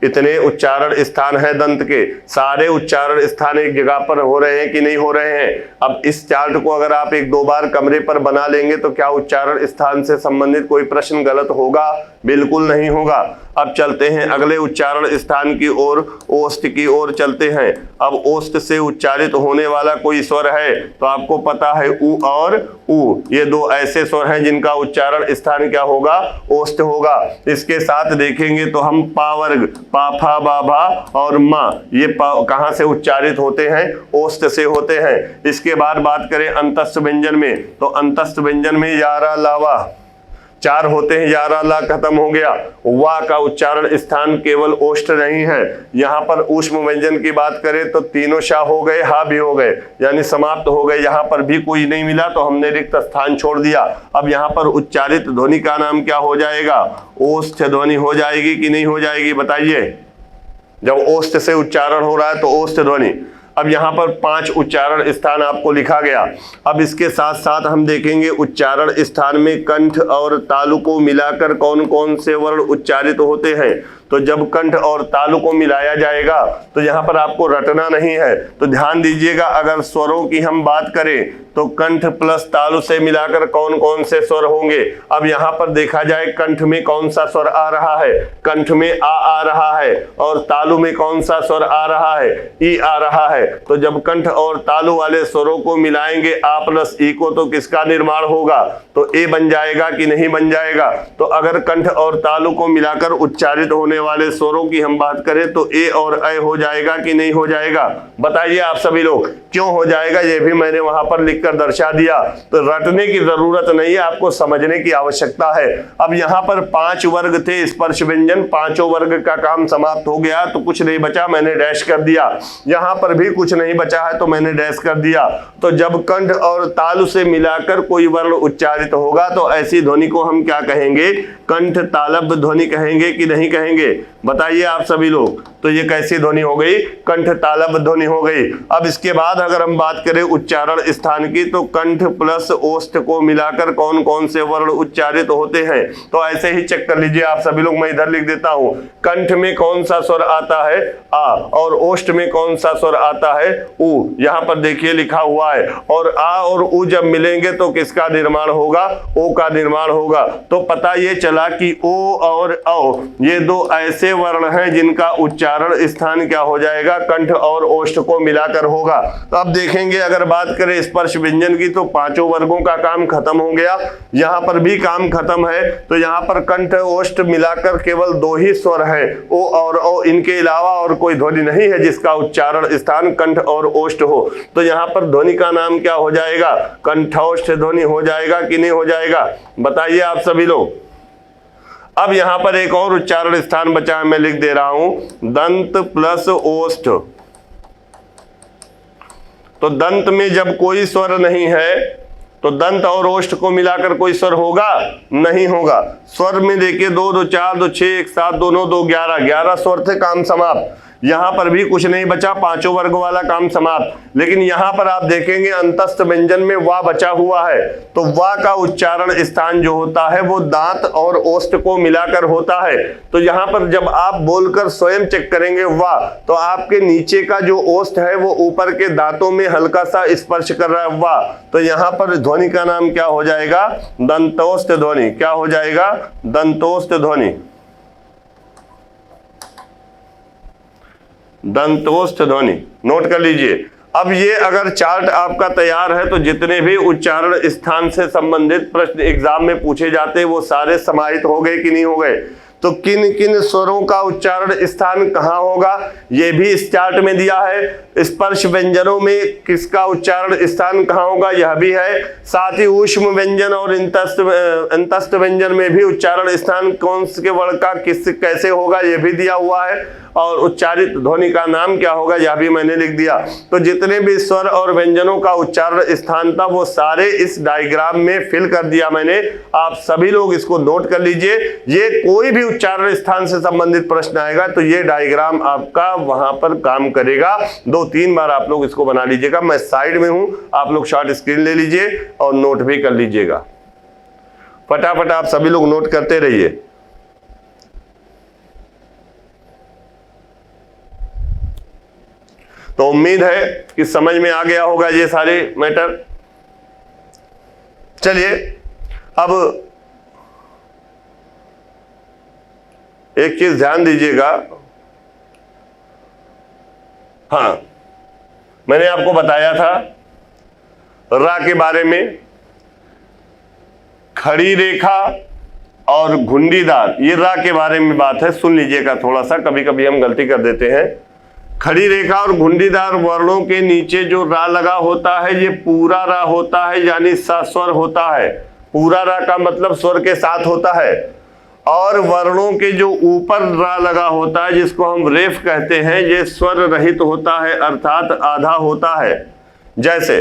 S1: इतने उच्चारण स्थान है दंत के, सारे उच्चारण स्थान एक जगह पर हो रहे हैं कि नहीं हो रहे हैं। अब इस चार्ट को अगर आप एक दो बार कमरे पर बना लेंगे तो क्या उच्चारण स्थान से संबंधित कोई प्रश्न गलत होगा? बिल्कुल नहीं होगा। अब चलते हैं अगले उच्चारण स्थान की ओर, ओष्ठ की ओर चलते हैं। अब ओष्ठ से उच्चारित होने वाला कोई स्वर है तो आपको पता है उ और उ, ये दो ऐसे स्वर हैं जिनका उच्चारण स्थान क्या होगा? ओष्ठ होगा। इसके साथ देखेंगे तो हम पा वर्ग, पा फा बा भा और मा, ये कहां से उच्चारित होते हैं? ओष्ठ से होते हैं। इसके बाद बात करें अंतस्थ व्यंजन में, तो अंतस्थ व्यंजन में यारा लावा चार होते हैं, यारा ला खत्म हो गया। वा का उच्चारण स्थान केवल ओष्ठ नहीं है। यहाँ पर ऊष्म व्यंजन की बात करें तो तीनों शाह हो गए, हा भी हो गए, यानी समाप्त हो गए। यहाँ पर भी कोई नहीं मिला तो हमने रिक्त स्थान छोड़ दिया। अब यहाँ पर उच्चारित ध्वनि का नाम क्या हो जाएगा? ओष्ठ ध्वनि हो जाएगी कि नहीं हो जाएगी? बताइए। जब ओष्ठ से उच्चारण हो रहा है तो ओष्ठ ध्वनि। अब यहाँ पर 5 उच्चारण स्थान आपको लिखा गया। अब इसके साथ साथ हम देखेंगे उच्चारण स्थान में कंठ और तालु को मिलाकर कौन कौन से वर्ण उच्चारित होते हैं। तो जब कंठ और तालु को मिलाया जाएगा तो यहाँ पर आपको रटना नहीं है, तो ध्यान दीजिएगा। अगर स्वरों की हम बात करें तो कंठ प्लस तालु से मिलाकर कौन कौन से स्वर होंगे। अब यहाँ पर देखा जाए कंठ में कौन सा स्वर आ रहा है? कंठ में आ रहा है। और तालु में कौन सा स्वर आ रहा है? ई आ रहा है। तो जब कंठ और तालु वाले स्वरों को मिलाएंगे आ प्लस ई को, तो किसका निर्माण होगा? तो ए बन जाएगा कि नहीं बन जाएगा? तो अगर कंठ और तालु को मिलाकर उच्चारित होने वाले स्वरों की हम बात करें तो ए और ऐ हो जाएगा कि नहीं हो जाएगा? बताइए आप सभी लोग। क्यों हो जाएगा ये भी मैंने वहां पर लिखकर दर्शा दिया। तो रटने की जरूरत नहीं है, आपको समझने की आवश्यकता है। अब यहाँ पर 5 वर्ग थे स्पर्श व्यंजन, पांचों वर्ग का काम समाप्त हो गया तो कुछ नहीं बचा, मैंने डैश कर दिया। यहाँ पर भी कुछ नहीं बचा है तो मैंने डैश कर दिया। तो जब कंठ और तालु से मिलाकर कोई वर्ण उच्चारित होगा तो ऐसी ध्वनि को हम क्या कहेंगे? कंठ तालब्ध ध्वनि कहेंगे कि नहीं कहेंगे? बताइए आप सभी लोग। तो ये कैसी ध्वनि हो गई? कंठ तालब्ध ध्वनि हो गई। अब इसके बाद अगर हम बात करें उच्चारण स्थान की तो कंठ प्लस ओष्ठ को मिलाकर कौन कौन से वर्ण उच्चारित होते हैं। तो ऐसे ही चेक कर लीजिए आप सभी लोग। मैं इधर लिख देता हूं, कंठ में कौन सा स्वर आता है? आ। और ओष्ठ में कौन सा स्वर आता है? उ। यहाँ पर देखिए लिखा हुआ है। और आ और उ जब मिलेंगे तो किसका निर्माण होगा? ओ का निर्माण होगा। तो पता ये चला कि ओ और औ ये दो ऐसे वर्ण हैं जिनका उच्चारण स्थान क्या हो जाएगा? कंठ और ओष्ठ को मिलाकर होगा। तो अब देखेंगे अगर बात करें स्पर्श व्यंजन की तो पांचों वर्गों का काम खत्म हो गया। यहाँ पर भी काम खत्म है। तो यहाँ पर कंठ ओष्ठ मिलाकर केवल 2 ही स्वर हैं, ओ और ओ। इनके अलावा और कोई ध्वनि नहीं है जिसका उच्चारण स्थान कंठ और ओष्ठ हो। तो यहाँ पर ध्वनि का नाम क्या हो जाएगा? कंठोष्ठ ध्वनि हो जाएगा कि नहीं हो जाएगा? बताइए आप सभी लोग। अब यहां पर एक और उच्चारण स्थान बचा है, मैं लिख दे रहा हूं, दंत प्लस ओष्ठ। तो दंत में जब कोई स्वर नहीं है तो दंत और ओष्ठ को मिलाकर कोई स्वर होगा? नहीं होगा। स्वर में देखिए 2 2 4 2 6 1 7 2 9 2 11 स्वर थे, काम समाप्त। यहां पर भी कुछ नहीं बचा, पांचों वर्ग वाला काम समाप्त। लेकिन यहां पर आप देखेंगे अंतस्थ व्यंजन में वा बचा हुआ है। तो वा का उच्चारण स्थान जो होता है वो दांत और ओष्ठ को मिलाकर होता है। तो यहां पर जब आप बोलकर स्वयं चेक करेंगे वा, तो आपके नीचे का जो ओष्ठ है वो ऊपर के दांतों में हल्का सा स्पर्श कर रहा है वा। तो यहां पर ध्वनि का नाम क्या हो जाएगा? दंतोष्ठ ध्वनि। क्या हो जाएगा? दंतोष्ठ ध्वनि। दंतोष्ठ ध्वनि नोट कर लीजिए। अब ये अगर चार्ट आपका तैयार है तो जितने भी उच्चारण स्थान से संबंधित प्रश्न एग्जाम में पूछे जाते हैं वो सारे समाहित हो गए कि नहीं हो गए? तो किन किन स्वरों का उच्चारण स्थान कहाँ होगा ये भी इस चार्ट में दिया है। स्पर्श व्यंजनों में किसका उच्चारण स्थान कहाँ होगा यह भी है। साथ ही ऊष्म व्यंजन और अंतस्थ व्यंजन में भी उच्चारण स्थान कौन से वर्ण का किस कैसे होगा ये भी दिया हुआ है। और उच्चारित ध्वनि का नाम क्या होगा यह भी मैंने लिख दिया। तो जितने भी स्वर और व्यंजनों का उच्चारण स्थान था वो सारे इस डायग्राम में फिल कर दिया मैंने। आप सभी लोग इसको नोट कर लीजिए। ये कोई भी उच्चारण स्थान से संबंधित प्रश्न आएगा तो ये डायग्राम आपका वहां पर काम करेगा। 2-3 बार आप लोग इसको बना लीजिएगा। मैं साइड में हूं, आप लोग शॉर्ट स्क्रीन ले लीजिए और नोट भी कर लीजिएगा। फटाफट आप सभी लोग नोट करते रहिए। तो उम्मीद है कि समझ में आ गया होगा ये सारे मैटर। चलिए अब एक चीज ध्यान दीजिएगा। हाँ, मैंने आपको बताया था रा के बारे में, खड़ी रेखा और घुंडीदार, ये रा के बारे में बात है। सुन लीजिएगा थोड़ा सा, कभी कभी हम गलती कर देते हैं। खड़ी रेखा और घुंडीदार वर्णों के नीचे जो रा लगा होता है ये पूरा रा होता है, यानी सस्वर होता है। पूरा रा का मतलब स्वर के साथ होता है। और वर्णों के जो ऊपर रा लगा होता है जिसको हम रेफ कहते हैं, ये स्वर रहित होता है, अर्थात आधा होता है। जैसे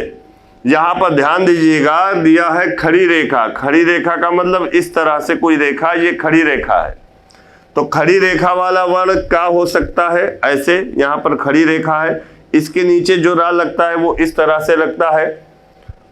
S1: यहां पर ध्यान दीजिएगा, दिया है खड़ी रेखा। खड़ी रेखा का मतलब इस तरह से कोई रेखा, ये खड़ी रेखा है। तो खड़ी रेखा वाला वर्ण क्या हो सकता है? ऐसे यहां पर खड़ी रेखा है, इसके नीचे जो रा लगता है वो इस तरह से लगता है।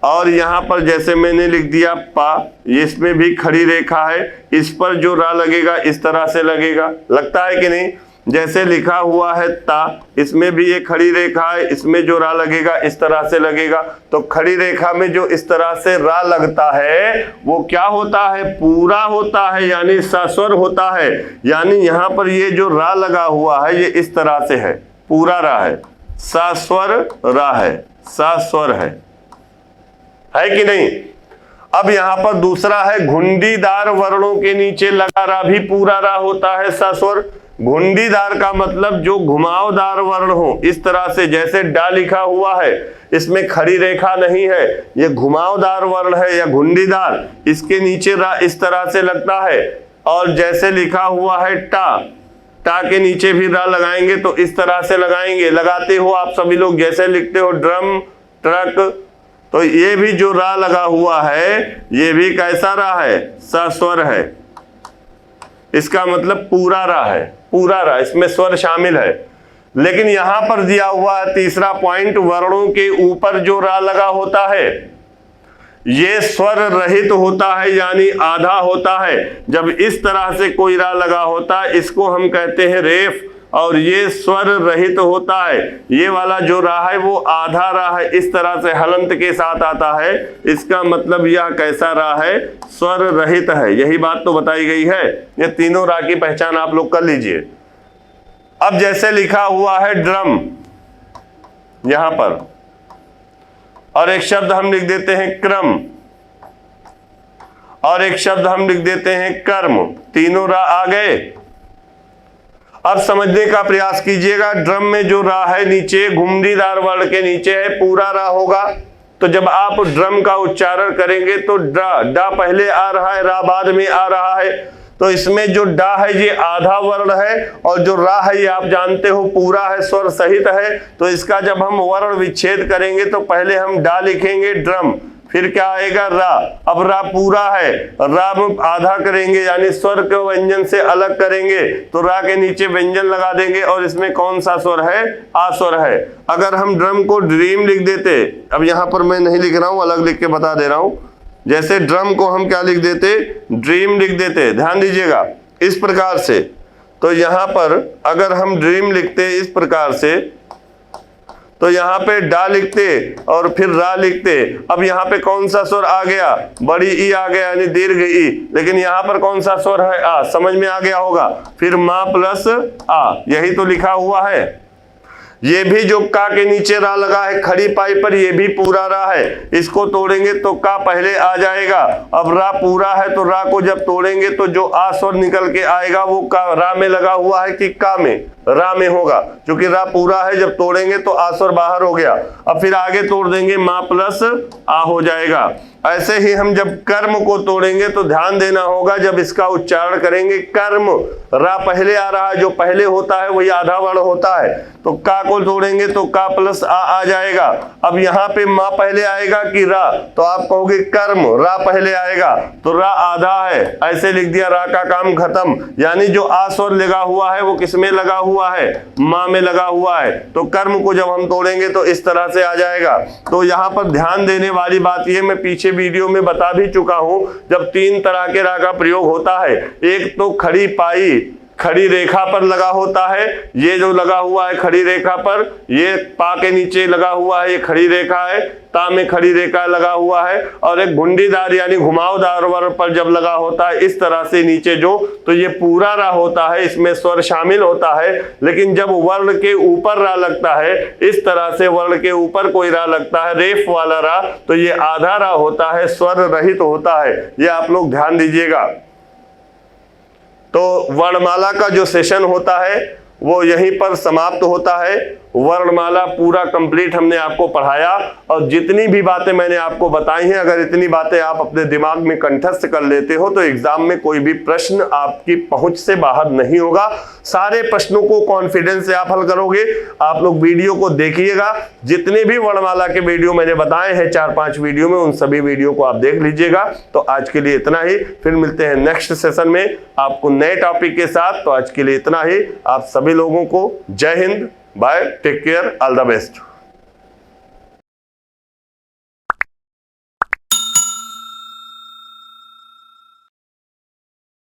S1: और यहां पर जैसे मैंने लिख दिया पा, इसमें भी खड़ी रेखा है, इस पर जो रा लगेगा इस तरह से लगेगा। लगता है कि नहीं? जैसे लिखा हुआ है ता, इसमें भी ये खड़ी रेखा है, इसमें जो रा लगेगा इस तरह से लगेगा। तो खड़ी रेखा में जो इस तरह से रा लगता है वो क्या होता है? पूरा होता है, यानी सस्वर होता है। यानी यहाँ पर ये जो रा लगा हुआ है ये इस तरह से है, पूरा रा है, सस्वर रा है, सस्वर है कि नहीं? अब यहाँ पर दूसरा है घुंडीदार वर्णों के नीचे लगा रा भी पूरा रा होता है, सस्वर। घुंडीदार का मतलब जो घुमावदार वर्ण हो, इस तरह से जैसे डा लिखा हुआ है, इसमें खड़ी रेखा नहीं है, ये घुमावदार वर्ण है या घुंडीदार, इसके नीचे रा इस तरह से लगता है। और जैसे लिखा हुआ है टा, टा के नीचे भी रा लगाएंगे तो इस तरह से लगाएंगे। लगाते हो आप सभी लोग, जैसे लिखते हो ड्रम, ट्रक, तो ये भी जो रा लगा हुआ है ये भी कैसा रा है? सस्वर है। इसका मतलब पूरा रा है, पूरा रा, इसमें स्वर शामिल है। लेकिन यहां पर दिया हुआ है तीसरा पॉइंट, वर्णों के ऊपर जो रा लगा होता है ये स्वर रहित होता है, यानी आधा होता है। जब इस तरह से कोई रा लगा होता है इसको हम कहते हैं रेफ, और ये स्वर रहित होता है। ये वाला जो रा है वो आधा रा है, इस तरह से हलंत के साथ आता है। इसका मतलब यह कैसा रा है? स्वर रहित है। यही बात तो बताई गई है। ये तीनों रा की पहचान आप लोग कर लीजिए। अब जैसे लिखा हुआ है ड्रम यहां पर, और एक शब्द हम लिख देते हैं क्रम, और एक शब्द हम लिख देते हैं कर्म। तीनों रा आ गए। अब समझने का प्रयास कीजिएगा। ड्रम में जो रा है नीचे घुंडीदार वर्ण के नीचे है, पूरा रा होगा। तो जब आप ड्रम का उच्चारण करेंगे तो डा पहले आ रहा है, रा बाद में आ रहा है। तो इसमें जो डा है ये आधा वर्ण है, और जो रा है ये आप जानते हो पूरा है, स्वर सहित है। तो इसका जब हम वर्ण विच्छेद करेंगे तो पहले हम डा लिखेंगे ड्रम, फिर क्या आएगा? रा। अब रा पूरा है, रा में आधा करेंगे, यानी स्वर को व्यंजन से अलग करेंगे, तो रा के नीचे व्यंजन लगा देंगे। और इसमें कौन सा स्वर है? आ स्वर है। अगर हम ड्रम को ड्रीम लिख देते, अब यहाँ पर मैं नहीं लिख रहा हूं, अलग लिख के बता दे रहा हूं। जैसे ड्रम को हम क्या लिख देते? ड्रीम लिख देते। ध्यान दीजिएगा इस प्रकार से। तो यहाँ पर अगर हम ड्रीम लिखते इस प्रकार से, तो यहाँ पे डा लिखते और फिर रा लिखते। अब यहाँ पे कौन सा स्वर आ गया? बड़ी ई आ गया, यानी दीर्घ ई। लेकिन यहाँ पर कौन सा स्वर है? आ। समझ में आ गया होगा। फिर मा प्लस आ, यही तो लिखा हुआ है। ये भी जो का के नीचे रा लगा है खड़ी पाई पर, ये भी पूरा रा है। इसको तोड़ेंगे तो का पहले आ जाएगा। अब रा पूरा है तो रा को जब तोड़ेंगे तो जो आ स्वर निकल के आएगा वो का रा में लगा हुआ है कि का में? रा में होगा, क्योंकि रा पूरा है। जब तोड़ेंगे तो आ स्वर बाहर हो गया। अब फिर आगे तोड़ देंगे, मा प्लस आ हो जाएगा। ऐसे ही हम जब कर्म को तोड़ेंगे तो ध्यान देना होगा, जब इसका उच्चारण करेंगे कर्म, रा पहले आ रहा है, जो पहले होता है वही आधा वर्ण होता है। तो का को तोड़ेंगे तो का प्लस आ जाएगा। अब यहाँ पे मा पहले आएगा कि रा, तो आप कहोगे कर्म, रा पहले आएगा तो रा आधा है, ऐसे लिख दिया, रा का काम खत्म। यानी जो आ स्वर लगा हुआ है वो किस में लगा हुआ है? मां में लगा हुआ है। तो कर्म को जब हम तोड़ेंगे तो इस तरह से आ जाएगा। तो यहाँ पर ध्यान देने वाली बात यह, मैं पीछे वीडियो में बता भी चुका हूं, जब तीन तरह के रा का प्रयोग होता है, एक तो खड़ी पाई खड़ी रेखा पर लगा होता है। ये जो लगा हुआ है खड़ी रेखा पर, ये पा के नीचे लगा हुआ है, ये खड़ी रेखा है, ता में खड़ी रेखा लगा हुआ है। और एक घुंडीदार यानी घुमावदार वर्ण पर जब लगा होता है इस तरह से नीचे जो, तो ये पूरा रा होता है, इसमें स्वर शामिल होता है। लेकिन जब वर्ण के ऊपर रा लगता है, इस तरह से वर्ण के ऊपर कोई रा लगता है, रेफ वाला रा, तो ये आधा रा होता है, स्वर रहित होता है। ये आप लोग ध्यान दीजिएगा। तो वर्णमाला का जो सेशन होता है वो यहीं पर समाप्त होता है। वर्णमाला पूरा कंप्लीट हमने आपको पढ़ाया, और जितनी भी बातें मैंने आपको बताई हैं, अगर इतनी बातें आप अपने दिमाग में कंठस्थ कर लेते हो तो एग्जाम में कोई भी प्रश्न आपकी पहुंच से बाहर नहीं होगा। सारे प्रश्नों को कॉन्फिडेंस से आप हल करोगे। आप लोग वीडियो को देखिएगा, जितने भी वर्णमाला के वीडियो मैंने बताए हैं 4-5 वीडियो में, उन सभी वीडियो को आप देख लीजिएगा। तो आज के लिए इतना ही, फिर मिलते हैं नेक्स्ट सेशन में आपको नए टॉपिक के साथ। तो आज के लिए इतना ही। आप सभी लोगों को जय हिंद, bye, take care, all the best.